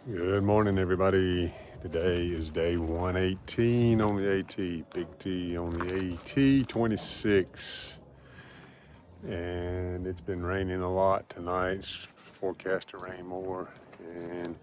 Good morning, everybody. Today is day 118 on the AT, Big T on the AT 26. And it's been raining a lot tonight. It's forecast to rain more. And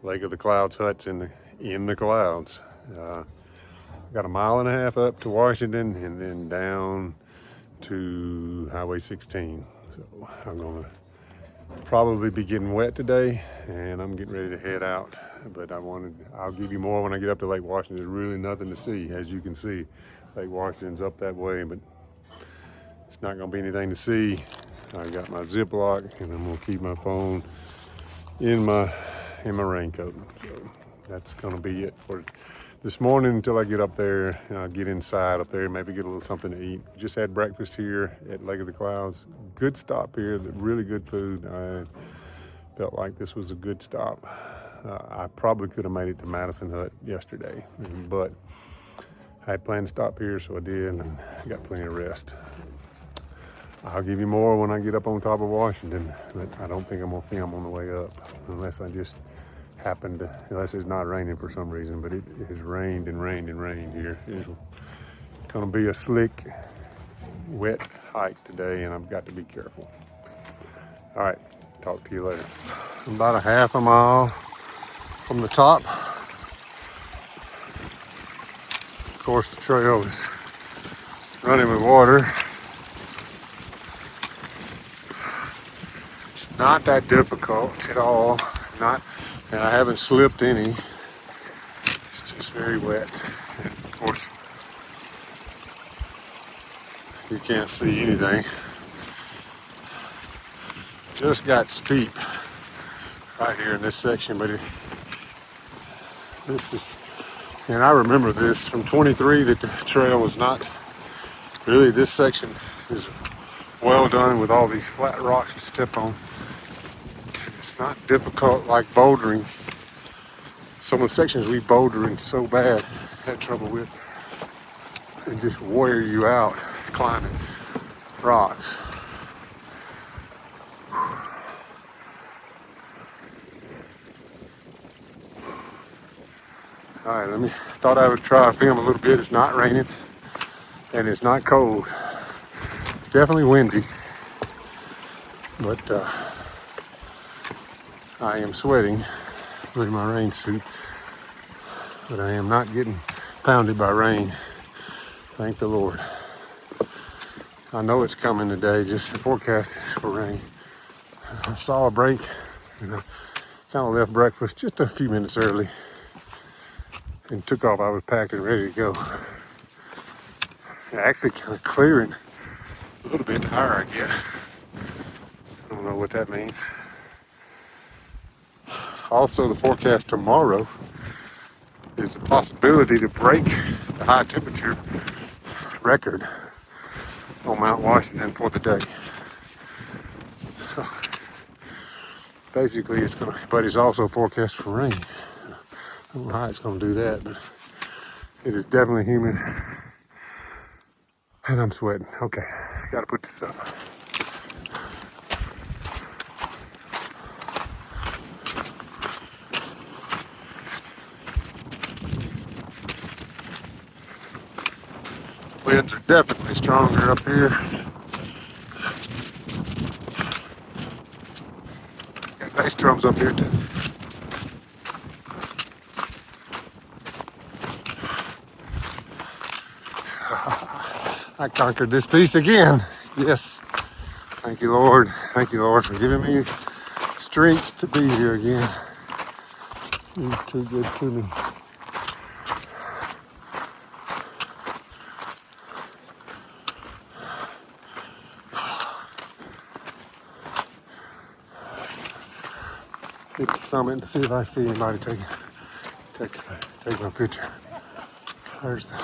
Lake of the Clouds Hut's in the clouds. Got a mile and a half up to Washington and then down to Highway 16. So I'm going to probably be getting wet today, and I'm getting ready to head out. But I'll give you more when I get up to Lake Washington. There's really nothing to see, as you can see. Lake Washington's up that way, but it's not gonna be anything to see. I got my Ziploc, and I'm gonna keep my phone in my raincoat. So that's gonna be it for this morning until I get up there. And I'll get inside up there, maybe get a little something to eat. Just had breakfast here at Lake of the Clouds. Good stop here, really good food. I felt like this was a good stop. I probably could have made it to Madison Hut yesterday, but I had planned to stop here, so I did, and I got plenty of rest. I'll give you more when I get up on top of Washington, but I don't think I'm gonna film on the way up, unless I just unless it's not raining for some reason, but it has rained and rained and rained here. It's gonna be a slick, wet hike today, and I've got to be careful. All right, talk to you later. About a half a mile from the top. Of course, the trail is running with water. It's not that difficult at all. And I haven't slipped any. It's just very wet. And of course, you can't see anything. Just got steep right here in this section, but and I remember this from 23 that the trail was not really, this section is well done with all these flat rocks to step on. It's not difficult like bouldering. Some of the sections we bouldering so bad, had trouble with, and just wear you out climbing rocks. All right, thought I would try to film a little bit. It's not raining and it's not cold. Definitely windy, but I am sweating with my rain suit, but I am not getting pounded by rain. Thank the Lord. I know it's coming today, just the forecast is for rain. I saw a break and I kind of left breakfast just a few minutes early and took off. I was packed and ready to go. Actually kind of clearing a little bit higher I get. I don't know what that means. Also, the forecast tomorrow is the possibility to break the high temperature record on Mount Washington for the day. Basically, but it's also forecast for rain. I don't know how it's going to do that, but it is definitely humid, and I'm sweating. Okay, got to put this up. Winds are definitely stronger up here. Got bass drums up here too. I conquered this beast again. Yes. Thank you, Lord. Thank you, Lord, for giving me strength to be here again. You're too good to me. Hit the summit to see if I see anybody take my picture. There's the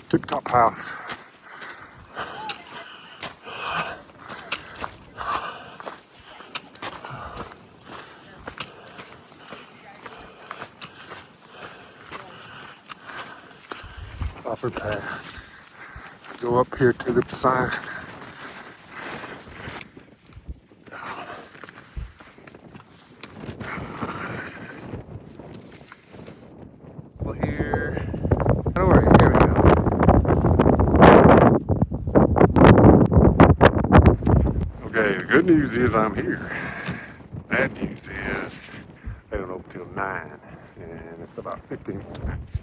tip-top house. Offer path. Go up here to the sign. Good news is I'm here. Bad news is they don't open till 9, and it's about 15 minutes.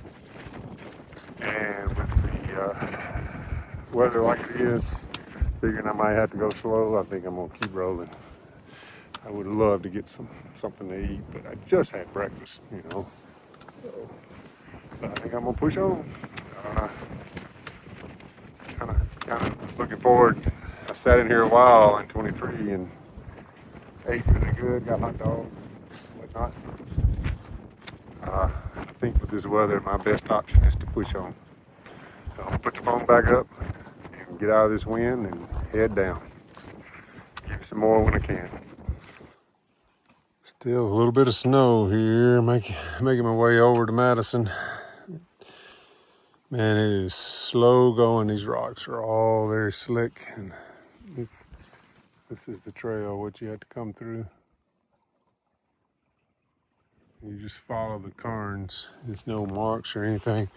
And with the weather like it is, figuring I might have to go slow, I think I'm gonna keep rolling. I would love to get something to eat, but I just had breakfast, So I think I'm gonna push on. Kind of looking forward. I sat in here a while in 23 and ate really good, got hot dogs, whatnot. I think with this weather, my best option is to push on. I'll put the phone back up and get out of this wind and head down. Give some more when I can. Still a little bit of snow here, making my way over to Madison. Man, it is slow going. These rocks are all very slick, and this is the trail what you have to come through. You just follow the cairns. There's no marks or anything.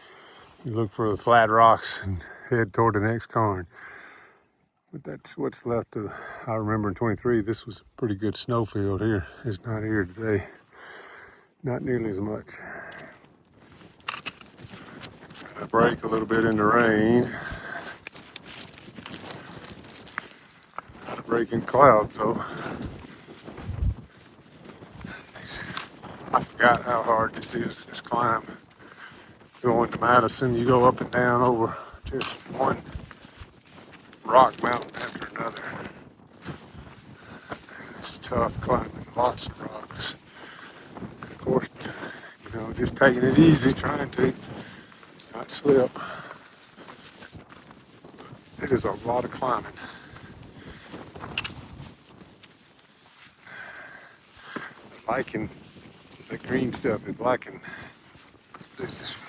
You look for the flat rocks and head toward the next cairn. But that's what's left of. I remember in 23, this was a pretty good snow field here. It's not here today. Not nearly as much. I break a little bit in the rain. Got a break in clouds though. I forgot how hard this is, this climb. Going to Madison, you go up and down over just one rock mountain after another. It's tough climbing lots of rocks. And of course, just taking it easy, trying to not slip. It is a lot of climbing. Liking the green stuff is liking. It's just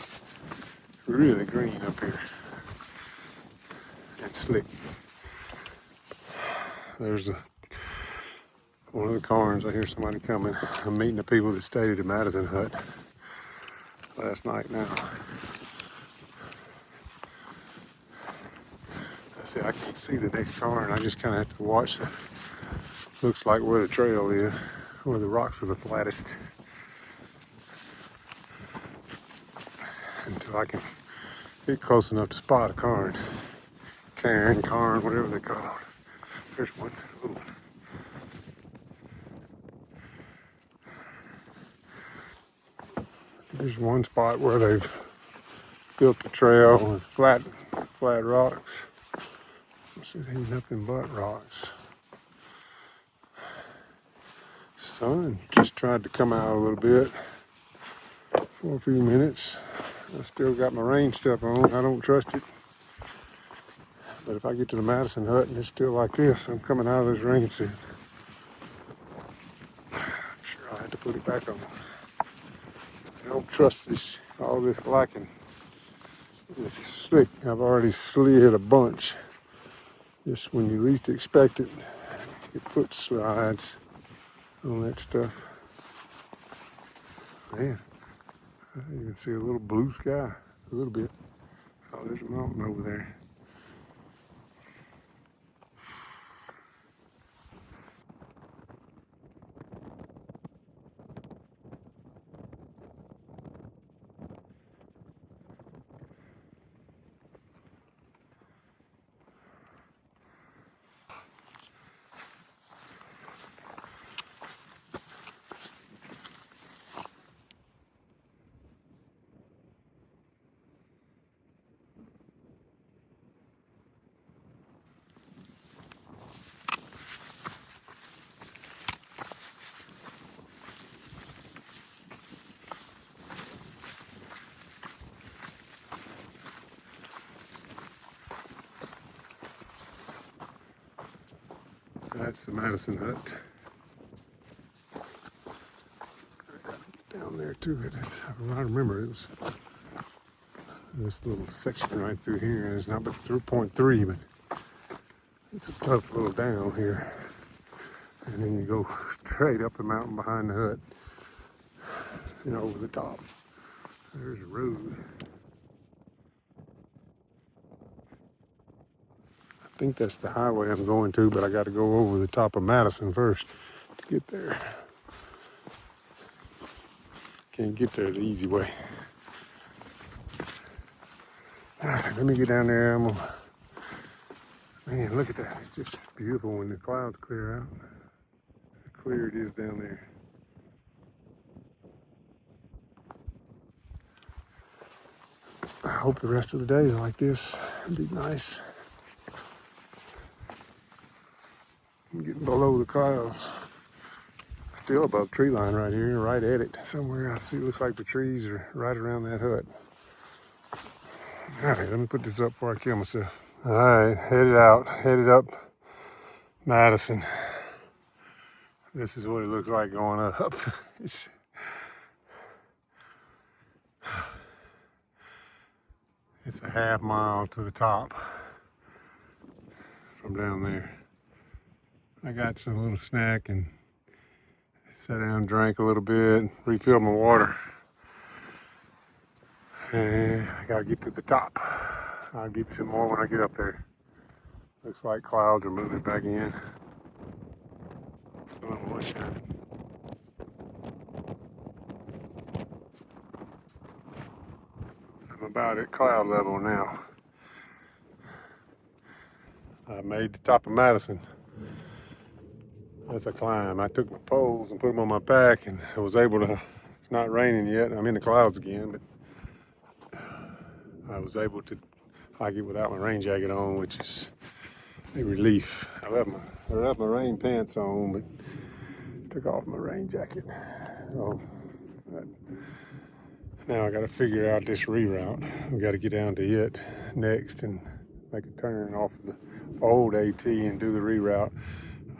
really green up here and slick. There's one of the cairns. I hear somebody coming. I'm meeting the people that stayed at the Madison Hut last night now. I can't see the next cairn. I just kind of have to watch the, looks like where the trail is, where the rocks are the flattest, until I can get close enough to spot a cairn. Cairn, whatever they call it. There's one, little one. There's one spot where they've built the trail with flat rocks. Ain't nothing but rocks. Sun just tried to come out a little bit for a few minutes. I still got my rain stuff on. I don't trust it. But if I get to the Madison Hut and it's still like this, I'm coming out of this rain suit. I'm sure I'll have to put it back on. I don't trust all this lacking. It's slick. I've already slid a bunch. Just when you least expect it, your foot slides on that stuff. Man, I even see a little blue sky, a little bit. Oh, there's a mountain over there. That's the Madison Hut. I gotta get down there to it. I remember it was this little section right through here. It's not but 3.3, but it's a tough little down here. And then you go straight up the mountain behind the hut and over the top. There's a road. think that's the highway I'm going to, but I got to go over the top of Madison first to get there. Can't get there the easy way. All right, let me get down there. Man, look at that. It's just beautiful when the clouds clear out. How clear it is down there. I hope the rest of the day is like this. It'd be nice. I'm getting below the clouds. Still above tree line right here, right at it. Somewhere I see, looks like the trees are right around that hut. All right, let me put this up before I kill myself. All right, headed up Madison. This is what it looks like going up. It's a half mile to the top from down there. I got some little snack and sat down, drank a little bit, refilled my water. And I gotta get to the top. I'll give you some more when I get up there. Looks like clouds are moving back in. Sun was shining. I'm about at cloud level now. I made the top of Madison. That's a climb. I took my poles and put them on my back and I was able to, it's not raining yet. I'm in the clouds again, but I was able to hike it without my rain jacket on, which is a relief. I left my rain pants on, but took off my rain jacket. So now I got to figure out this reroute. We got to get down to it next and make a turn off of the old AT and do the reroute.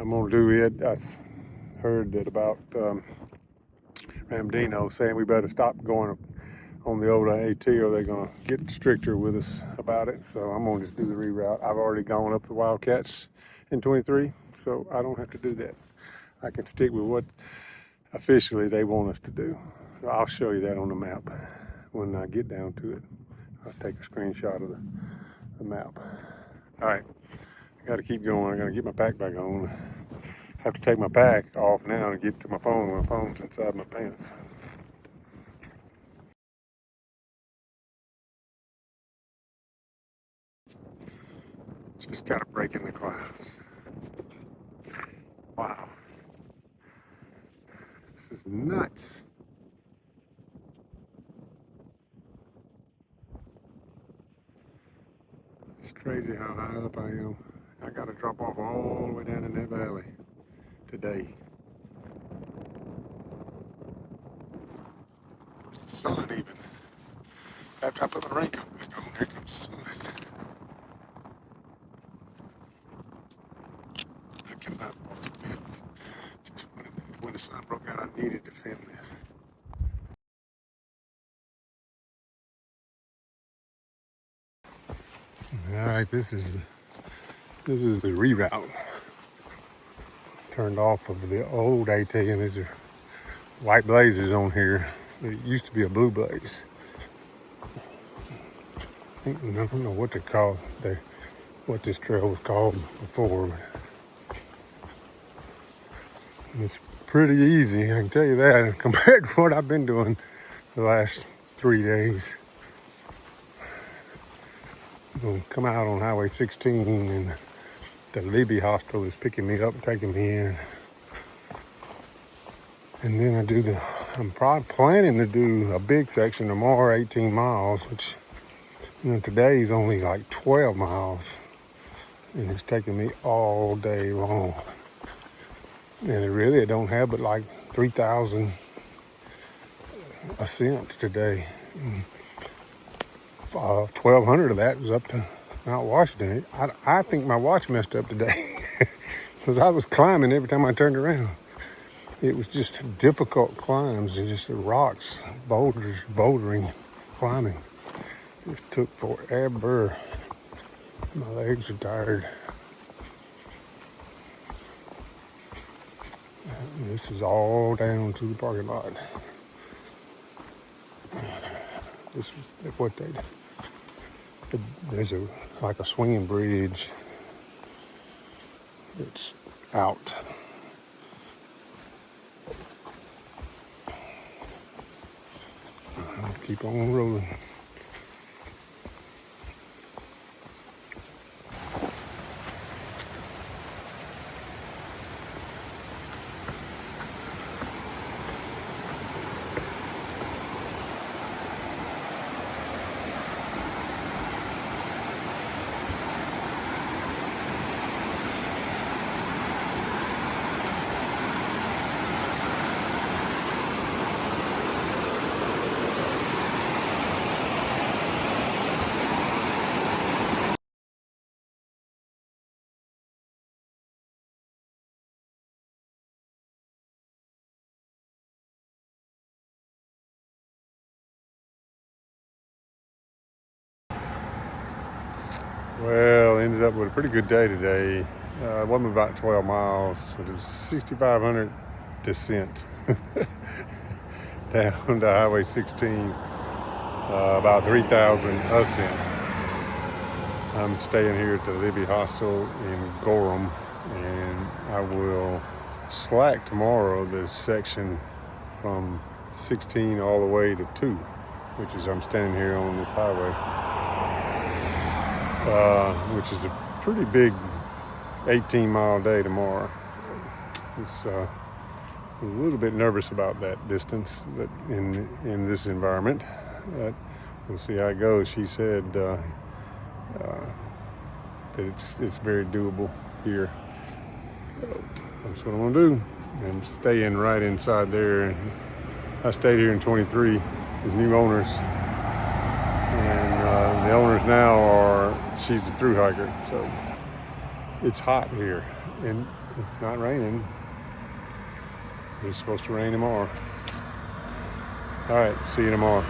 I'm gonna do it. I heard that about Ramdino saying we better stop going on the old AT or they're gonna get stricter with us about it. So I'm gonna just do the reroute. I've already gone up the Wildcats in 23, so I don't have to do that. I can stick with what officially they want us to do. So I'll show you that on the map when I get down to it. I'll take a screenshot of the map. All right, I gotta keep going. I gotta get my pack back on. I have to take my pack off now to get to my phone. My phone's inside my pants. Just got a break in the clouds. Wow. This is nuts. It's crazy how high up I am. I got to drop off all the way down in that valley today. Where's the sun even? After I put my raincoat back on, here comes the sun. I cannot walk and film. Just when the sun broke out, I needed to film this. All right, this is the reroute. Turned off of the old AT, and there's white blazes on here. It used to be a blue blaze. I don't know what they call what this trail was called before. It's pretty easy, I can tell you that, compared to what I've been doing the last 3 days. I'm gonna come out on Highway 16 and the Libby hostel is picking me up and taking me in. And then I'm probably planning to do a big section tomorrow, 18 miles, which, today's only like 12 miles. And it's taking me all day long. And it don't have but like 3,000 ascent today. 1,200 of that was up to Mount Washington. I think my watch messed up today because I was climbing every time I turned around. It was just difficult climbs and just the rocks, bouldering, climbing. It took forever. My legs are tired. This is all down to the parking lot. This is what there's like a swinging bridge it's out. Keep on rolling. Well, ended up with a pretty good day today. It wasn't about 12 miles, but it was 6,500 descent down to Highway 16, about 3,000 ascent. I'm staying here at the Libby Hostel in Gorham, and I will slack tomorrow the section from 16 all the way to 2, which is I'm standing here on this highway. Which is a pretty big 18-mile day tomorrow. It's a little bit nervous about that distance, but in this environment, but we'll see how it goes. She said that it's very doable here. That's what I'm gonna do. I'm staying right inside there. I stayed here in 23 with new owners, and the owners now are. She's a thru hiker, so it's hot here, and it's not raining. It's supposed to rain tomorrow. All right, see you tomorrow.